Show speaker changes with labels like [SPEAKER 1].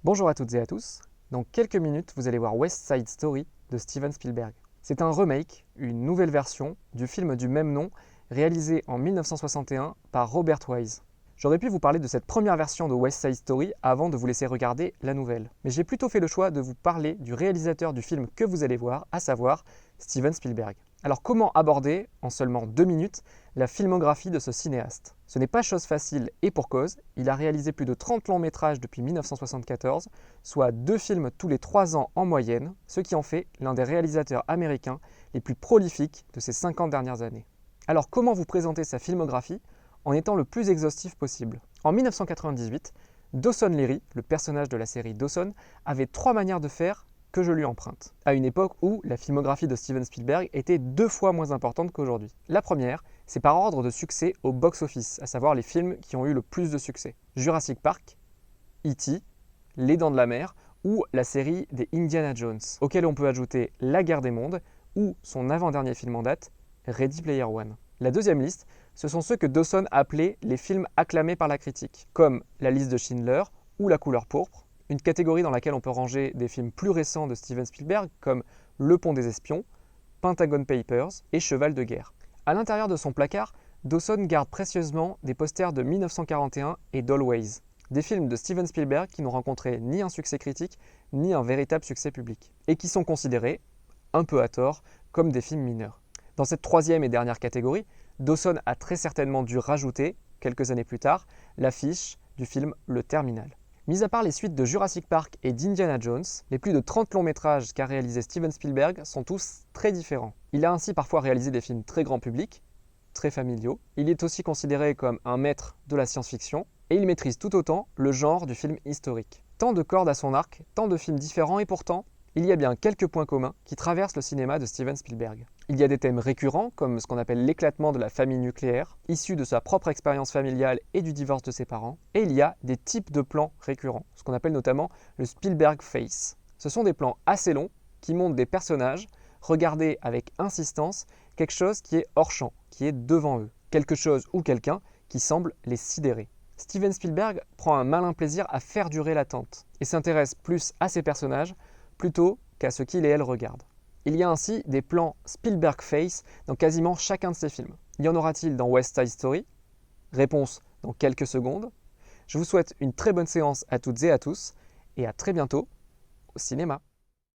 [SPEAKER 1] Bonjour à toutes et à tous. Dans quelques minutes, vous allez voir West Side Story de Steven Spielberg. C'est un remake, une nouvelle version du film du même nom, réalisé en 1961 par Robert Wise. J'aurais pu vous parler de cette première version de West Side Story avant de vous laisser regarder la nouvelle. Mais j'ai plutôt fait le choix de vous parler du réalisateur du film que vous allez voir, à savoir Steven Spielberg. Alors comment aborder, en seulement 2 minutes, la filmographie de ce cinéaste? Ce n'est pas chose facile et pour cause, il a réalisé plus de 30 longs métrages depuis 1974, soit 2 films tous les 3 ans en moyenne, ce qui en fait l'un des réalisateurs américains les plus prolifiques de ces 50 dernières années. Alors comment vous présenter sa filmographie en étant le plus exhaustif possible? En 1998, Dawson Leary, le personnage de la série Dawson, avait 3 manières de faire que je lui emprunte, à une époque où la filmographie de Steven Spielberg était 2 fois moins importante qu'aujourd'hui. La première, c'est par ordre de succès au box-office, à savoir les films qui ont eu le plus de succès. Jurassic Park, E.T., Les Dents de la Mer ou la série des Indiana Jones, auquel on peut ajouter La Guerre des Mondes ou son avant-dernier film en date, Ready Player One. La deuxième liste, ce sont ceux que Dawson appelait les films acclamés par la critique, comme La Liste de Schindler ou La Couleur pourpre, une catégorie dans laquelle on peut ranger des films plus récents de Steven Spielberg comme Le Pont des Espions, Pentagon Papers et Cheval de guerre. À l'intérieur de son placard, Dawson garde précieusement des posters de 1941 et d'Always, des films de Steven Spielberg qui n'ont rencontré ni un succès critique ni un véritable succès public, et qui sont considérés, un peu à tort, comme des films mineurs. Dans cette troisième et dernière catégorie, Dawson a très certainement dû rajouter, quelques années plus tard, l'affiche du film Le Terminal. Mis à part les suites de Jurassic Park et d'Indiana Jones, les plus de 30 longs métrages qu'a réalisé Steven Spielberg sont tous très différents. Il a ainsi parfois réalisé des films très grand public, très familiaux. Il est aussi considéré comme un maître de la science-fiction, et il maîtrise tout autant le genre du film historique. Tant de cordes à son arc, tant de films différents, et pourtant, il y a bien quelques points communs qui traversent le cinéma de Steven Spielberg. Il y a des thèmes récurrents, comme ce qu'on appelle l'éclatement de la famille nucléaire, issu de sa propre expérience familiale et du divorce de ses parents, et il y a des types de plans récurrents, ce qu'on appelle notamment le Spielberg Face. Ce sont des plans assez longs qui montrent des personnages regarder avec insistance quelque chose qui est hors champ, qui est devant eux, quelque chose ou quelqu'un qui semble les sidérer. Steven Spielberg prend un malin plaisir à faire durer l'attente et s'intéresse plus à ces personnages plutôt qu'à ce qu'ils et elles regardent. Il y a ainsi des plans Spielberg Face dans quasiment chacun de ses films. Y en aura-t-il dans West Side Story? Réponse dans quelques secondes. Je vous souhaite une très bonne séance à toutes et à tous et à très bientôt au cinéma.